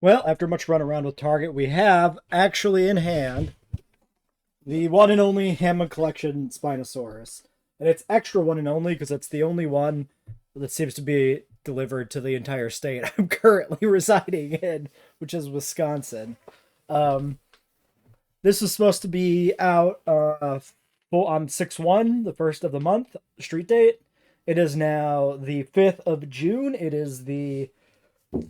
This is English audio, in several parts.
Well, after much run around with Target, we have actually in hand the one and only Hammond Collection Spinosaurus. And it's extra one and only because it's the only one that seems to be delivered to the entire state I'm currently residing in, which is Wisconsin. Um, this was supposed to be out full on 6/1, the first of the month, street date. It is now the 5th of June. It is the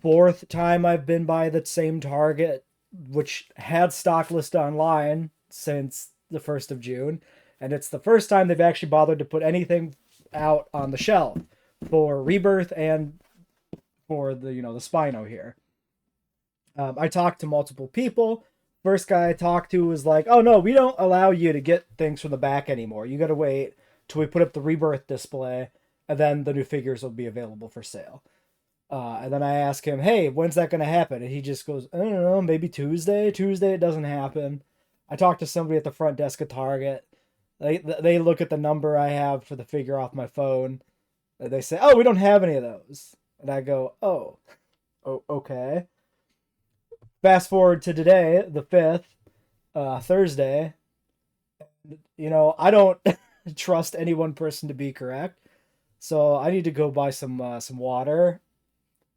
fourth time I've been by the same Target, which had stock list online since the 1st of June. And it's the first time they've actually bothered to put anything out on the shelf for Rebirth and for the Spino here. I talked to multiple people. First guy I talked to was like, "Oh no, we don't allow you to get things from the back anymore. You got to wait till we put up the Rebirth display, and then the new figures will be available for sale." And then I ask him, "Hey, when's that going to happen?" And he just goes, "I don't know, maybe Tuesday. Tuesday it doesn't happen." I talked to somebody at the front desk at Target. They look at the number I have for the figure off my phone. And they say, "Oh, we don't have any of those." And I go, "Oh, okay." Fast forward to today, the 5th, Thursday. I don't trust any one person to be correct. So I need to go buy some water,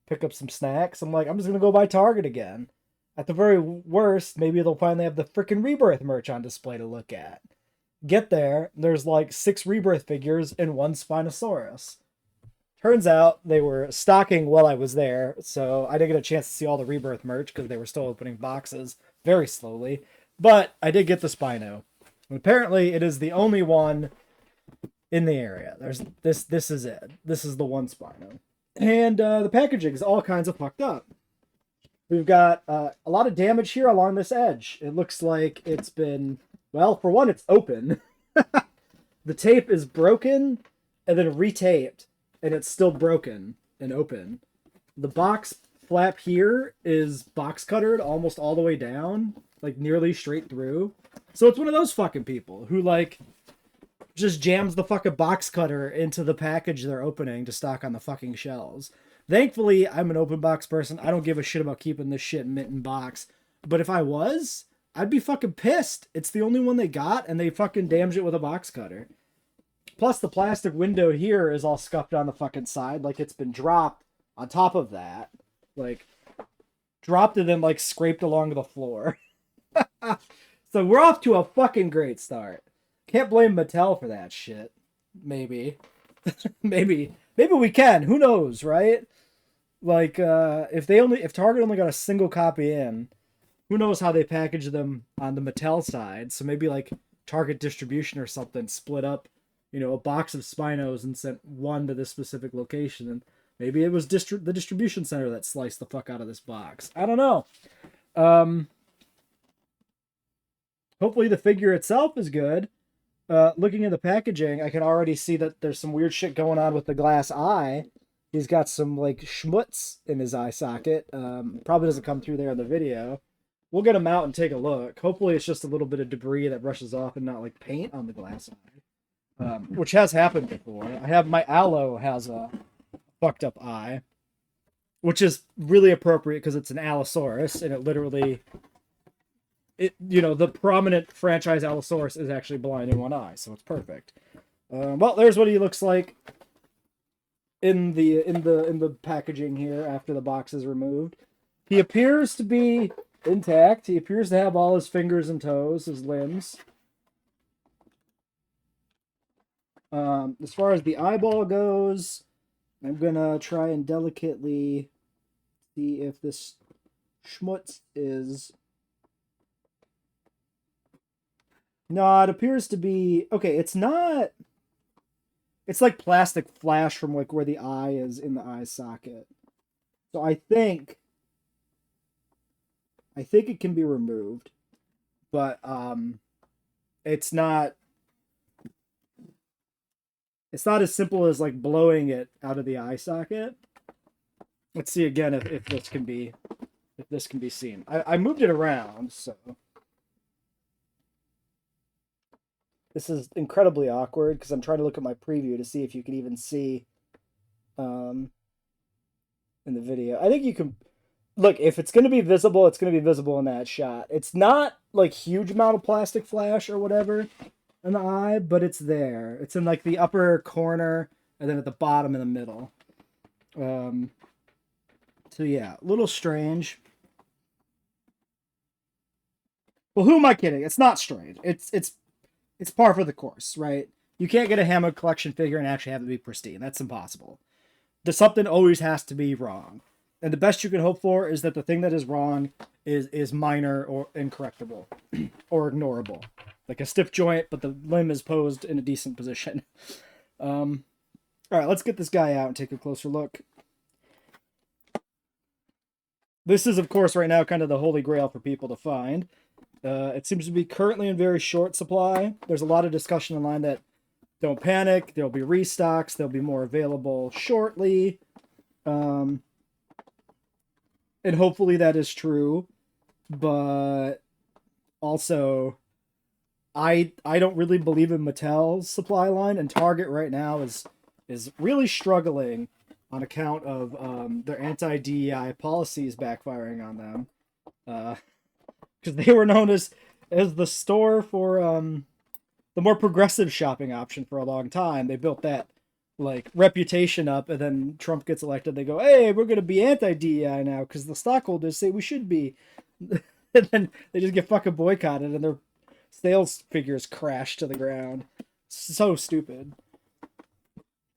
pick up some snacks. I'm just gonna go buy Target again. At the very worst, maybe they'll finally have the freaking Rebirth merch on display to look at. Get there, there's like 6 Rebirth figures and 1 Spinosaurus. Turns out they were stocking while I was there, so I didn't get a chance to see all the Rebirth merch because they were still opening boxes very slowly. But I did get the Spino. And apparently, it is the only one in the area. There's this. This is it. This is the one Spino, and the packaging is all kinds of fucked up. We've got a lot of damage here along this edge. It looks like it's been, well, for one, it's open. The tape is broken and then retaped, and it's still broken and open. The box flap here is box cuttered almost all the way down, like nearly straight through. So it's one of those fucking people who just jams the fucking box cutter into the package they're opening to stock on the fucking shelves. Thankfully, I'm an open box person. I don't give a shit about keeping this shit mint in box. But if I was, I'd be fucking pissed. It's the only one they got, and they fucking damaged it with a box cutter. Plus, the plastic window here is all scuffed on the fucking side, like it's been dropped on top of that. Like, dropped and then, scraped along the floor. So we're off to a fucking great start. Can't blame Mattel for that shit. Maybe. maybe we can. Who knows, right? If Target only got a single copy in, who knows how they package them on the Mattel side? So maybe Target distribution or something split up, a box of Spinos and sent one to this specific location, and maybe it was the distribution center that sliced the fuck out of this box. I don't know. Hopefully the figure itself is good. Looking at the packaging, I can already see that there's some weird shit going on with the glass eye. He's got some schmutz in his eye socket. Probably doesn't come through there in the video. We'll get him out and take a look. Hopefully it's just a little bit of debris that brushes off and not paint on the glass eye, which has happened before. My Allo has a fucked up eye, which is really appropriate because it's an Allosaurus, and it literally, the prominent franchise Allosaurus is actually blind in one eye, so it's perfect. Well, there's what he looks like in the packaging here after the box is removed. He appears to be intact. He appears to have all his fingers and toes, his limbs. As far as the eyeball goes, I'm gonna try and delicately see if this schmutz is... No, it appears to be... Okay, it's not... It's like plastic flash from where the eye is in the eye socket. So I think it can be removed. But it's not as simple as blowing it out of the eye socket. Let's see again if this can be seen. I moved it around, so this is incredibly awkward because I'm trying to look at my preview to see if you can even see in the video. I think you can. Look, if it's going to be visible, it's going to be visible in that shot. It's not like huge amount of plastic flash or whatever in the eye, but it's there. It's in like the upper corner and then at the bottom in the middle. Um, so yeah, a little strange. Well, who am I kidding? It's not strange. It's par for the course, right? You can't get a Hammond collection figure and actually have it be pristine. That's impossible. Something always has to be wrong. And the best you can hope for is that the thing that is wrong is minor or incorrectable or ignorable. Like a stiff joint, but the limb is posed in a decent position. All right, let's get this guy out and take a closer look. This is, of course, right now kind of the holy grail for people to find. It seems to be currently in very short supply. There's a lot of discussion online that don't panic. There'll be restocks. There'll be more available shortly. And hopefully that is true. But also, I don't really believe in Mattel's supply line, and Target right now is really struggling on account of their anti-DEI policies backfiring on them. Because they were known as the store for the more progressive shopping option for a long time. They built that like reputation up, and then Trump gets elected. They go, "Hey, we're going to be anti-DEI now because the stockholders say we should be," and then they just get fucking boycotted, and their sales figures crash to the ground. So stupid.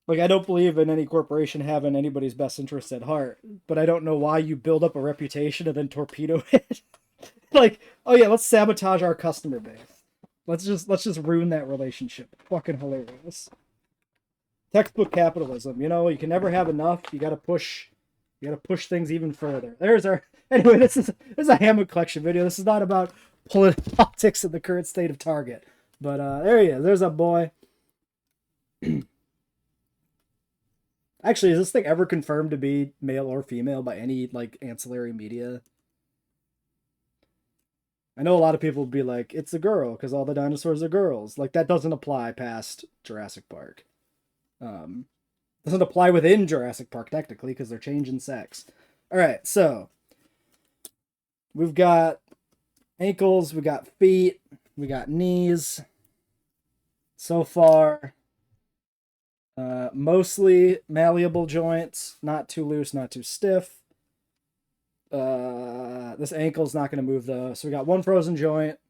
Like, I don't believe in any corporation having anybody's best interest at heart, but I don't know why you build up a reputation and then torpedo it. Like, oh yeah, let's sabotage our customer base. Let's just ruin that relationship. Fucking hilarious. Textbook capitalism. You know, you can never have enough. You gotta push things even further. There's our anyway. This is a Hammond collection video. This is not about politics in the current state of Target. But there he is. There's a boy. Actually, is this thing ever confirmed to be male or female by any like ancillary media? I know a lot of people would be like, it's a girl because all the dinosaurs are girls. Like, that doesn't apply past Jurassic Park. Doesn't apply within Jurassic Park technically because they're changing sex. All right, so we've got ankles, we got feet, we got knees. So far, mostly malleable joints, not too loose, not too stiff. This ankle's not going to move though. So we got one frozen joint.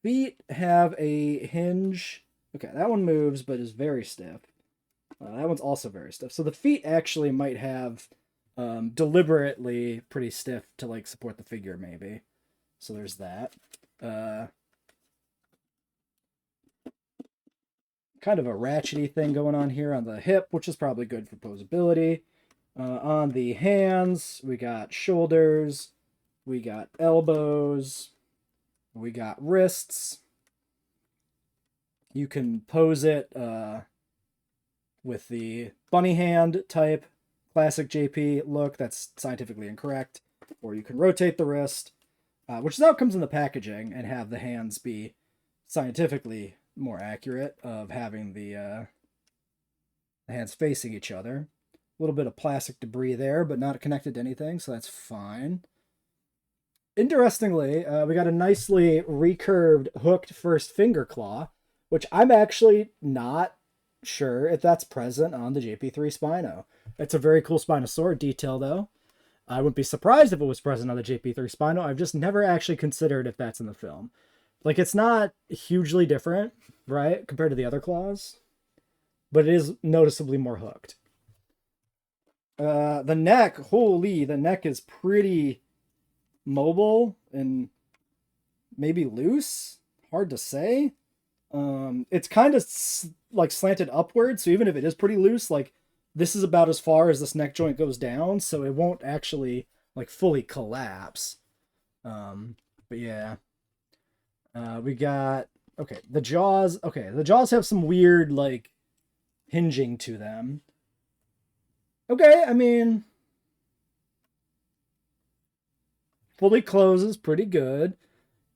Feet have a hinge. Okay, that one moves, but is very stiff. That one's also very stiff. So the feet actually might have deliberately pretty stiff to like support the figure, maybe. So there's that. Kind of a ratchety thing going on here on the hip, which is probably good for posability. On the hands, we got shoulders, we got elbows, we got wrists. You can pose it with the bunny hand type classic JP look. That's scientifically incorrect. Or you can rotate the wrist, which is how it comes in the packaging, and have the hands be scientifically more accurate of having the hands facing each other. A little bit of plastic debris there, but not connected to anything, so that's fine. Interestingly, we got a nicely recurved hooked first finger claw, which I'm actually not sure if that's present on the JP3 Spino. It's a very cool Spinosaur detail, though. I wouldn't be surprised if it was present on the JP3 Spino. I've just never actually considered if that's in the film. Like, it's not hugely different, right, compared to the other claws, but it is noticeably more hooked. The neck, holy, the neck is pretty mobile and maybe loose. Hard to say. It's kind of like slanted upward, so even if it is pretty loose, like this is about as far as this neck joint goes down, so it won't actually like fully collapse. But yeah. We got, okay, the jaws. Okay, the jaws have some weird like hinging to them. Okay, I mean, fully closes pretty good.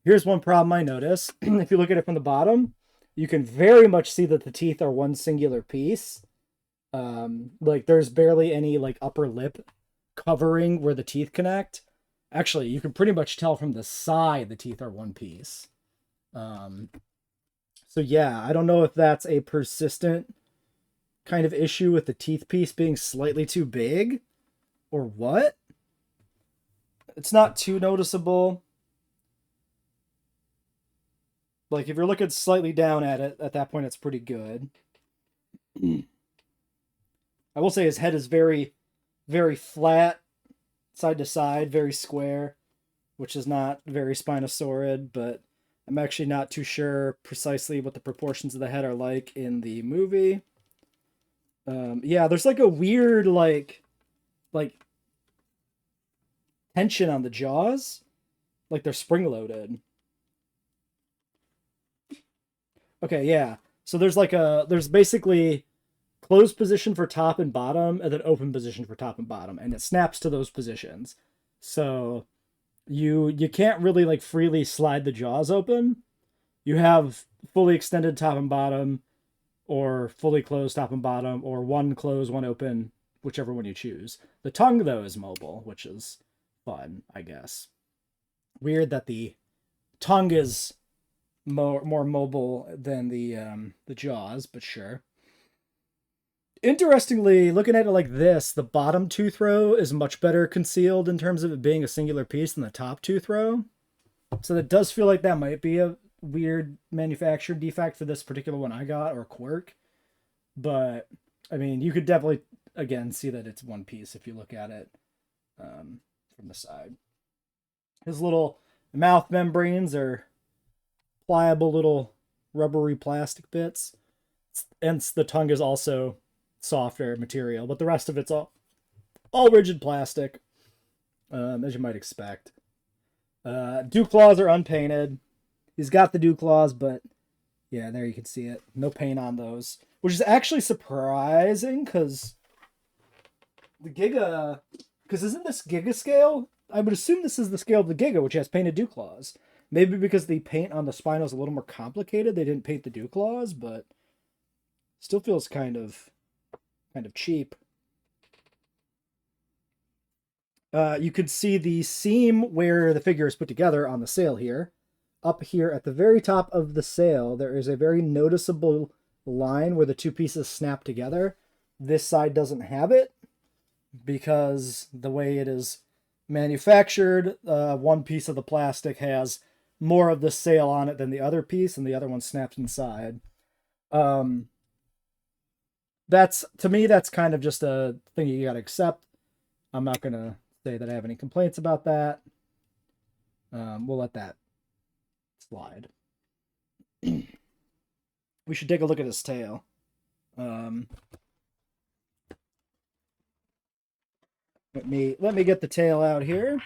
Here's one problem I notice. If you look at it from the bottom, you can very much see that the teeth are one singular piece. Like there's barely any like upper lip covering where the teeth connect. Actually, you can pretty much tell from the side the teeth are one piece. So yeah, I don't know if that's a persistent kind of issue with the teeth piece being slightly too big or what. It's not too noticeable. Like, if you're looking slightly down at it, at that point, it's pretty good. I will say his head is very, very flat, side to side, very square, which is not very Spinosaurid, but I'm actually not too sure precisely what the proportions of the head are like in the movie. Yeah, there's like a weird, like tension on the jaws, like they're spring-loaded. Okay, yeah. So there's basically closed position for top and bottom, and then open position for top and bottom, and it snaps to those positions. So you can't really like freely slide the jaws open. You have fully extended top and bottom, or fully closed top and bottom, or one closed, one open, whichever one you choose. The tongue though is mobile, which is fun, I guess. Weird that the tongue is more mobile than the jaws, but sure. Interestingly, looking at it like this, the bottom tooth row is much better concealed in terms of it being a singular piece than the top tooth row. So that does feel like that might be a weird manufacturer defect for this particular one I got, or quirk. But, I mean, you could definitely, again, see that it's one piece if you look at it from the side. His little mouth membranes are pliable little rubbery plastic bits. And the tongue is also softer material, but the rest of it's all rigid plastic, as you might expect. Dew claws are unpainted. He's got the dew claws, but yeah, there you can see it. No paint on those, which is actually surprising because isn't this Giga scale? I would assume this is the scale of the Giga, which has painted dew claws. Maybe because the paint on the Spino is a little more complicated, they didn't paint the dew claws, but still feels kind of cheap. You could see the seam where the figure is put together on the sail here. Up here at the very top of the sail, there is a very noticeable line where the two pieces snap together. This side doesn't have it because the way it is manufactured, one piece of the plastic has more of the sail on it than the other piece, and the other one snaps inside. That's, to me, that's kind of just a thing you gotta accept. I'm not gonna say that I have any complaints about that. We'll let that slide. We should take a look at his tail. Let me get the tail out here.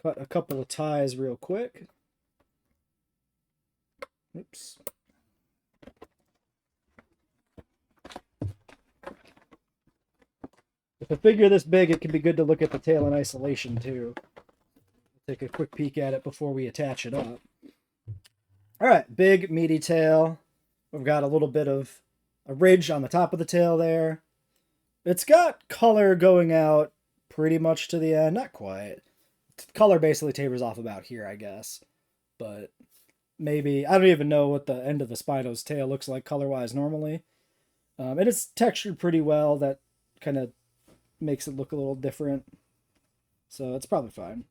Cut a couple of ties real quick. Oops. With a figure this big, it can be good to look at the tail in isolation too. Take a quick peek at it before we attach it up. All right, big meaty tail. We've got a little bit of a ridge on the top of the tail there. It's got color going out pretty much to the end. Not quite. Color basically tapers off about here, I guess. But maybe, I don't even know what the end of the Spino's tail looks like color-wise normally. And it's textured pretty well. That kind of makes it look a little different. So it's probably fine.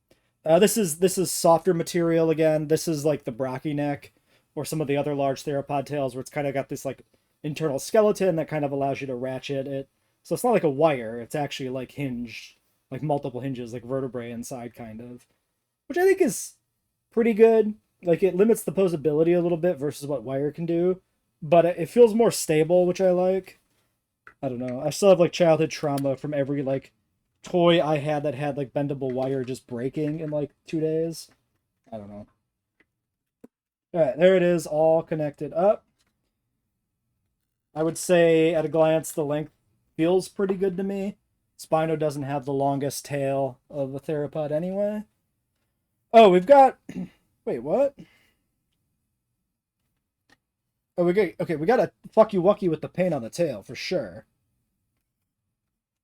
This is softer material again. This is like the Brocky neck or some of the other large theropod tails where it's kind of got this like internal skeleton that kind of allows you to ratchet it. So it's not like a wire. It's actually like hinged, like multiple hinges, like vertebrae inside kind of, which I think is pretty good. Like it limits the posability a little bit versus what wire can do, but it feels more stable, which I like. I don't know. I still have like childhood trauma from every like toy I had that had like bendable wire just breaking in like 2 days. I don't know. All right, there it is, all connected up. I would say at a glance the length feels pretty good to me. Spino doesn't have the longest tail of a theropod anyway. Oh, we've got... Wait, what? Oh, we got a fuck you wucky with the paint on the tail, for sure.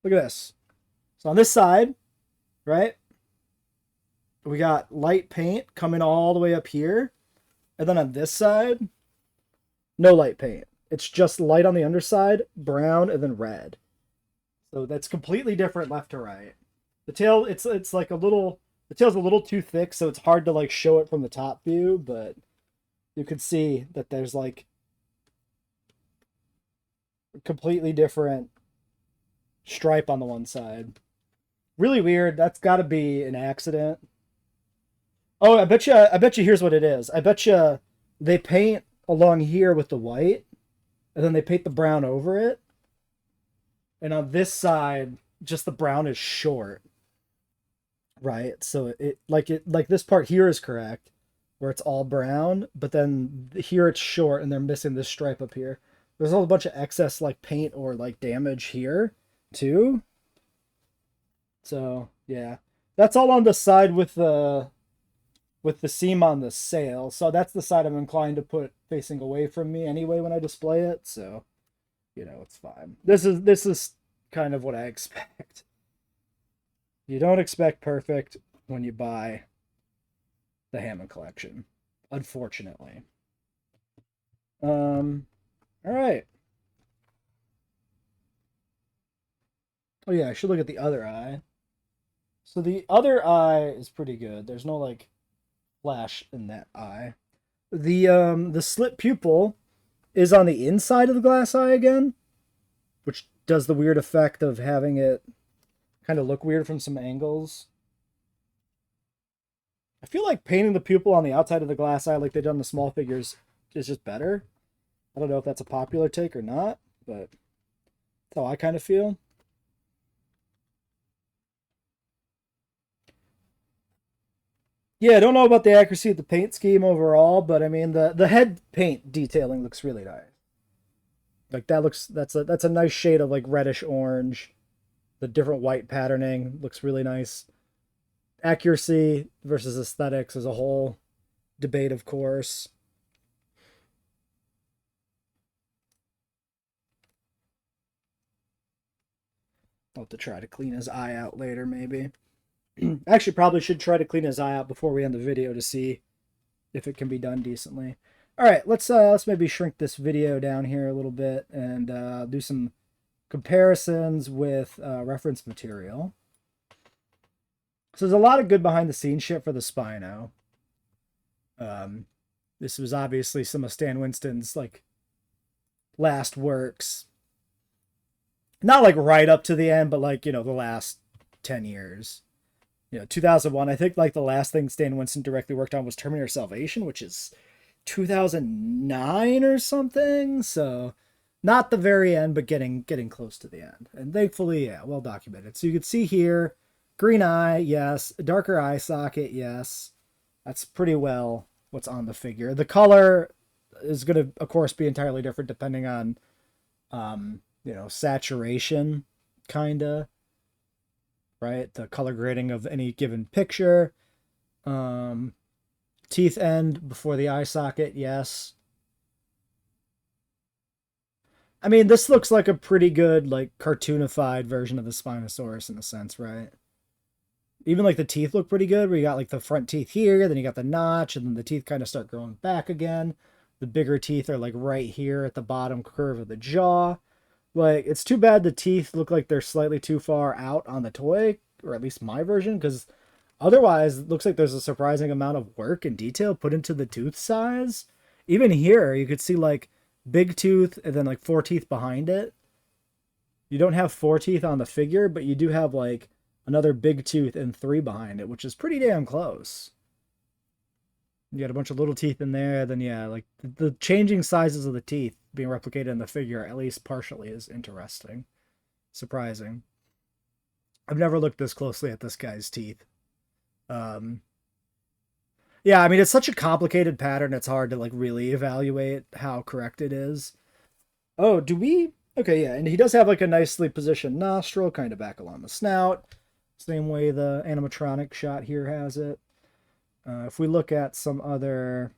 Look at this. So on this side, right, we got light paint coming all the way up here. And then on this side, no light paint. It's just light on the underside, brown, and then red. So that's completely different left to right. The tail, it's like a little, the tail's a little too thick, so it's hard to like show it from the top view, but you can see that there's like a completely different stripe on the one side. Really weird. That's got to be an accident. Oh, I bet you here's what it is. I bet you they paint along here with the white, and then they paint the brown over it. And on this side, just the brown is short. Right? So it like this part here is correct, where it's all brown, but then here it's short and they're missing this stripe up here. There's a whole bunch of excess like paint or like damage here too. So, yeah. That's all on the side with the seam on the sail. So that's the side I'm inclined to put facing away from me anyway when I display it. So, you know, it's fine. This is kind of what I expect. You don't expect perfect when you buy the Hammond collection, unfortunately. All right. Oh yeah, I should look at the other eye. So the other eye is pretty good. There's no like flash in that eye. The slit pupil is on the inside of the glass eye again, which does the weird effect of having it kind of look weird from some angles. I feel like painting the pupil on the outside of the glass eye like they done the small figures is just better. I don't know if that's a popular take or not, but that's how I kind of feel. Yeah, I don't know about the accuracy of the paint scheme overall, but I mean the head paint detailing looks really nice. Like that's a nice shade of like reddish orange. The different white patterning looks really nice. Accuracy versus aesthetics is a whole debate, of course. I'll have to try to clean his eye out later, maybe. Actually, probably should try to clean his eye out before we end the video to see if it can be done decently. All right, let's maybe shrink this video down here a little bit and do some comparisons with reference material. So there's a lot of good behind the scenes shit for the Spino. This was obviously some of Stan Winston's like last works. Not like right up to the end, but like, you know, the last 10 years. You know, 2001, I think like the last thing Stan Winston directly worked on was Terminator Salvation, which is 2009 or something. So not the very end, but getting close to the end. And thankfully, yeah, well documented. So you can see here, green eye, yes. Darker eye socket, yes. That's pretty well what's on the figure. The color is going to, of course, be entirely different depending on, you know, saturation, kind of. Right? The color grading of any given picture. Teeth end before the eye socket, yes. I mean, this looks like a pretty good, like, cartoonified version of the Spinosaurus in a sense, right? Even, like, the teeth look pretty good, where you got, like, the front teeth here, then you got the notch, and then the teeth kind of start growing back again. The bigger teeth are, like, right here at the bottom curve of the jaw. Like, it's too bad the teeth look like they're slightly too far out on the toy, or at least my version, because otherwise it looks like there's a surprising amount of work and detail put into the tooth size. Even here, you could see, like, big tooth and then, like, 4 teeth behind it. You don't have 4 teeth on the figure, but you do have, like, another big tooth and 3 behind it, which is pretty damn close. You got a bunch of little teeth in there, then, yeah, like, the changing sizes of the teeth being replicated in the figure, at least partially, is interesting. Surprising. I've never looked this closely at this guy's teeth. Yeah, I mean, it's such a complicated pattern, it's hard to, like, really evaluate how correct it is. Oh, do we? Okay, yeah, and he does have, like, a nicely positioned nostril, kind of back along the snout. Same way the animatronic shot here has it. If we look at some other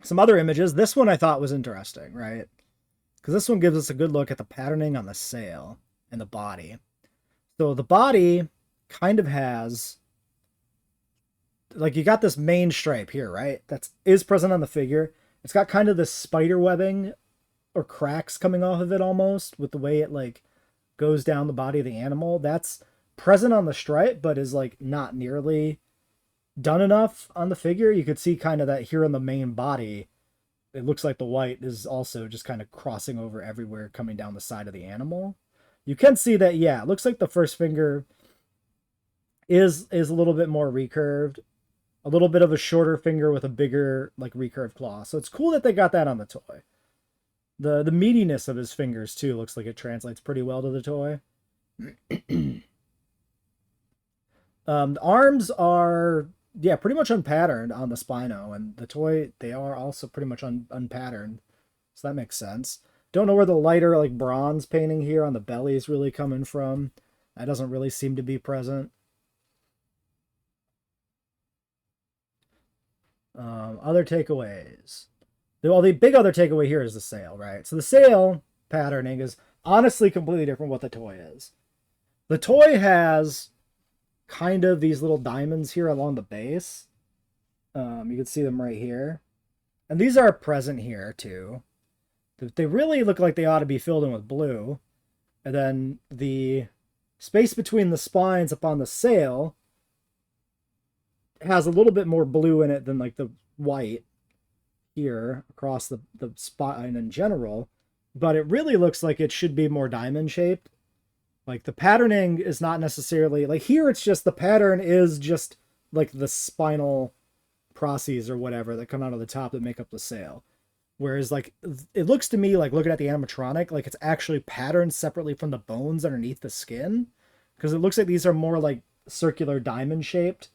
images, this one I thought was interesting, right? Because this one gives us a good look at the patterning on the sail and the body. So the body kind of has, like, you got this main stripe here, right? That's is present on the figure. It's got kind of this spider webbing or cracks coming off of it almost with the way it like goes down the body of the animal. That's present on the stripe, but is like not nearly done enough on the figure. You could see kind of that here in the main body. It looks like the white is also just kind of crossing over everywhere, coming down the side of the animal. You can see that, yeah, it looks like the first finger is a little bit more recurved, a little bit of a shorter finger with a bigger like recurved claw. So it's cool that they got that on the toy. The meatiness of his fingers too looks like it translates pretty well to the toy. The arms are, yeah, pretty much unpatterned on the Spino, and the toy, they are also pretty much unpatterned. So that makes sense. Don't know where the lighter like bronze painting here on the belly is really coming from. That doesn't really seem to be present. Other takeaways. Well, the big other takeaway here is the sail, right? So the sail patterning is honestly completely different from what the toy is. The toy has kind of these little diamonds here along the base. You can see them right here. And these are present here too. They really look like they ought to be filled in with blue. And then the space between the spines up on the sail has a little bit more blue in it than like the white here across the spine in general. But it really looks like it should be more diamond shaped. Like the patterning is not necessarily like here. It's just the pattern is just like the spinal processes or whatever that come out of the top that make up the sail. Whereas like it looks to me like looking at the animatronic, like it's actually patterned separately from the bones underneath the skin. Because it looks like these are more like circular diamond shaped,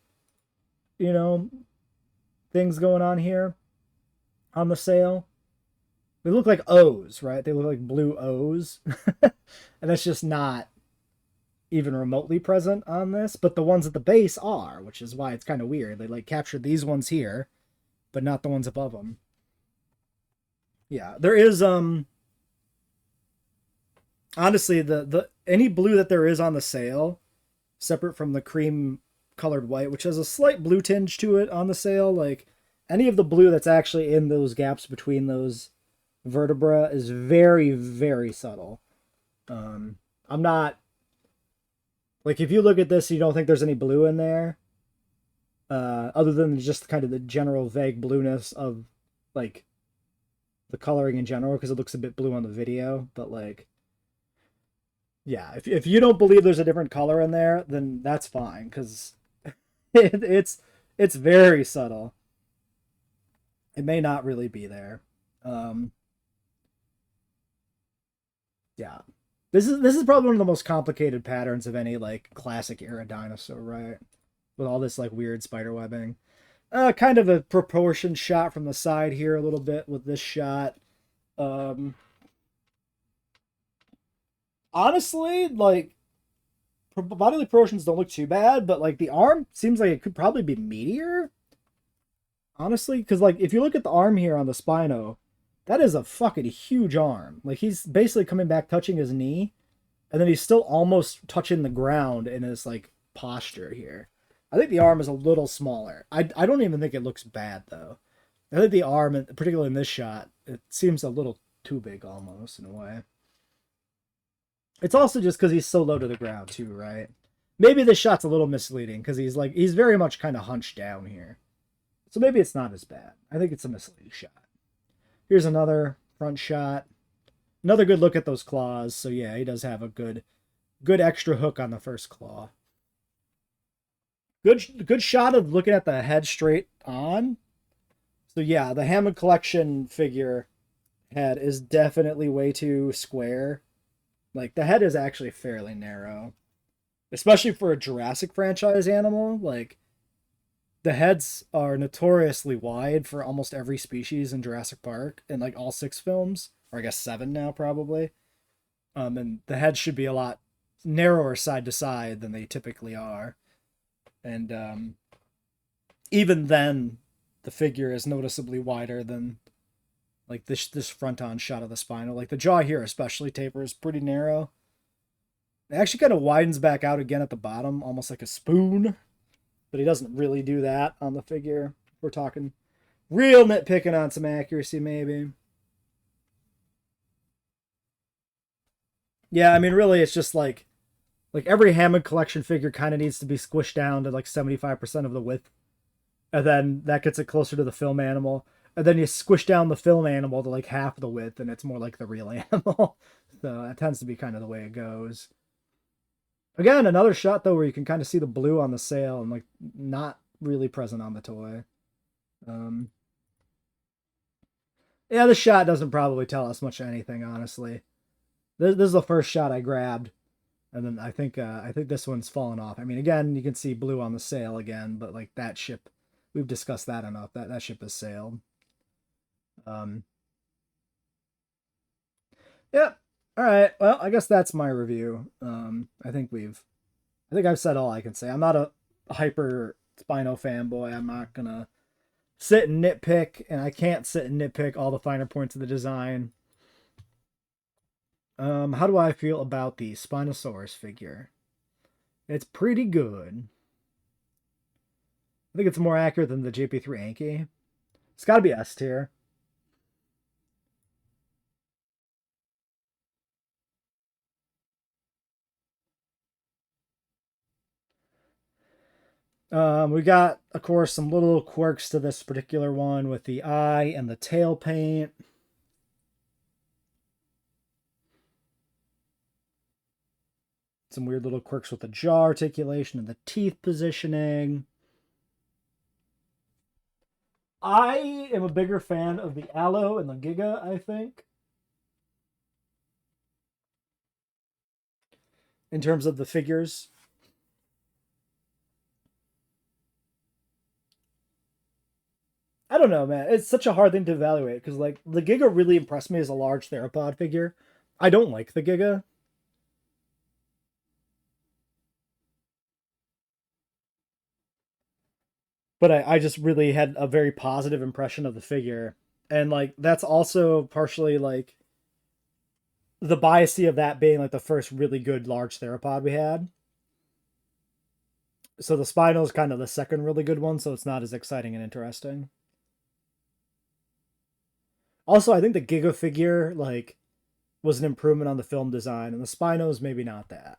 you know, things going on here on the sail. They look like O's, right? They look like blue O's. And that's just not even remotely present on this. But the ones at the base are, which is why it's kind of weird. They like captured these ones here, but not the ones above them. Yeah, there is honestly the any blue that there is on the sail, separate from the cream colored white, which has a slight blue tinge to it on the sail, like any of the blue that's actually in those gaps between those vertebra is very, very subtle. I'm not like if you look at this, you don't think there's any blue in there, other than just kind of the general vague blueness of like the coloring in general, because it looks a bit blue on the video. But like, yeah, if you don't believe there's a different color in there, then that's fine, because it's very subtle. It may not really be there. Yeah, this is probably one of the most complicated patterns of any like classic era dinosaur, right? With all this like weird spider webbing. Kind of a proportion shot from the side here a little bit with this shot. Honestly, like bodily proportions don't look too bad, but like the arm seems like it could probably be meatier. Honestly, because like if you look at the arm here on the Spino, that is a fucking huge arm. Like he's basically coming back touching his knee, and then he's still almost touching the ground in his like posture here. I think the arm is a little smaller. I don't even think it looks bad though. I think the arm, particularly in this shot, it seems a little too big almost in a way. It's also just because he's so low to the ground too, right? Maybe this shot's a little misleading because he's very much kind of hunched down here. So maybe it's not as bad. I think it's a misleading shot. Here's another front shot. Another good look at those claws. So yeah, he does have a good extra hook on the first claw. Good shot of looking at the head straight on. So yeah, the Hammond collection figure head is definitely way too square. Like the head is actually fairly narrow, especially for a Jurassic franchise animal. Like the heads are notoriously wide for almost every species in Jurassic Park in like all 6 films, or I guess 7 now probably. And the heads should be a lot narrower side to side than they typically are. And even then, the figure is noticeably wider than like this front-on shot of the Spino. Like the jaw here especially tapers pretty narrow. It actually kind of widens back out again at the bottom, almost like a spoon. But he doesn't really do that on the figure. We're talking real nitpicking on some accuracy, maybe. Yeah, I mean, really, it's just like every Hammond collection figure kind of needs to be squished down to like 75% of the width, and then that gets it closer to the film animal. And then you squish down the film animal to like half the width, and it's more like the real animal. So that tends to be kind of the way it goes. Again, another shot though where you can kind of see the blue on the sail and like not really present on the toy. Um, yeah, the shot doesn't probably tell us much of anything, honestly. This is the first shot I grabbed, and then I think this one's fallen off. I mean, again, you can see blue on the sail again, but like that ship, we've discussed that enough. That ship has sailed. Um, yeah. All right. Well, I guess that's my review. I think I've said all I can say. I'm not a hyper Spino fanboy. I'm not gonna sit and nitpick, and I can't sit and nitpick all the finer points of the design. How do I feel about the Spinosaurus figure? It's pretty good. I think it's more accurate than the JP3 Anki. It's got to be S tier. We got, of course, some little quirks to this particular one with the eye and the tail paint. Some weird little quirks with the jaw articulation and the teeth positioning. I am a bigger fan of the Aloe and the Giga, I think, in terms of the figures. I don't know, man. It's such a hard thing to evaluate because, like, the Giga really impressed me as a large theropod figure. I don't like the Giga, but I just really had a very positive impression of the figure. And, like, that's also partially, like, the biasy of that being, like, the first really good large theropod we had. So the Spinal is kind of the second really good one, so it's not as exciting and interesting. Also, I think the Giga figure, like, was an improvement on the film design, and the Spino is maybe not that.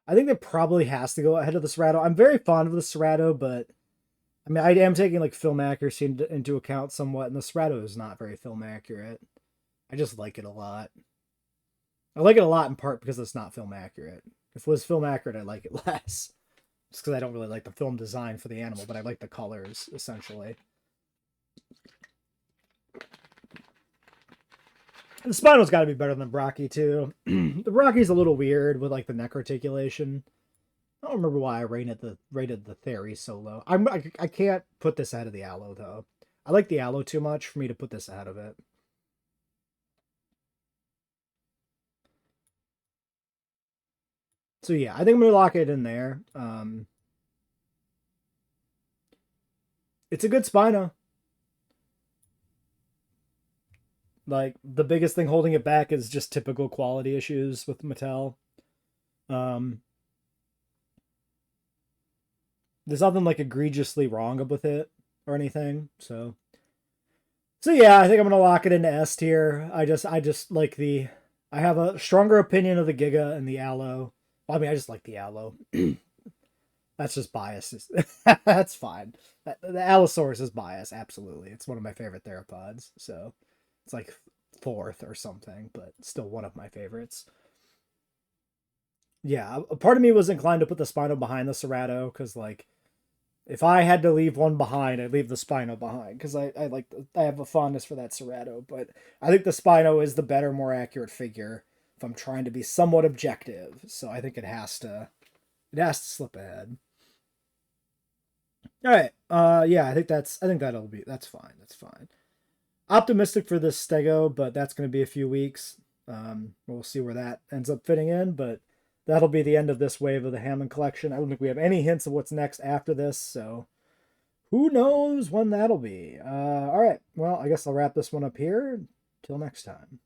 I think it probably has to go ahead of the Serato. I'm very fond of the Serato, but I mean, I am taking like film accuracy into account somewhat, and the Serato is not very film accurate. I just like it a lot. I like it a lot in part because it's not film accurate. If it was film accurate, I like it less. Just because I don't really like the film design for the animal, but I like the colors essentially. And the Spinal's got to be better than Brocky too. The Brocky's a little weird with like the neck articulation. I don't remember why I rated the Theory so low. I can't put this ahead of the Aloe though. I like the Aloe too much for me to put this ahead of it. So yeah, I think I'm gonna lock it in there. It's a good Spino. Like the biggest thing holding it back is just typical quality issues with Mattel. Um, there's nothing like egregiously wrong with it or anything. So yeah, I think I'm gonna lock it into S tier. I just like the I have a stronger opinion of the Giga and the Aloe. Well, I mean, I just like the Aloe. That's just bias. That's fine. The Allosaurus is bias, absolutely. It's one of my favorite theropods. So it's like fourth or something, but still one of my favorites. Yeah, a part of me was inclined to put the Spino behind the Cerato because, like, if I had to leave one behind, I'd leave the Spino behind because I have a fondness for that Cerato. But I think the Spino is the better, more accurate figure if I'm trying to be somewhat objective. So I think it has to slip ahead. All right. Yeah, I think that's fine. That's fine. Optimistic for this Stego, but that's going to be a few weeks. We'll see where that ends up fitting in, but that'll be the end of this wave of the Hammond collection. I don't think we have any hints of what's next after this, so Who knows when that'll be? All right. Well, I guess I'll wrap this one up here. Till next time.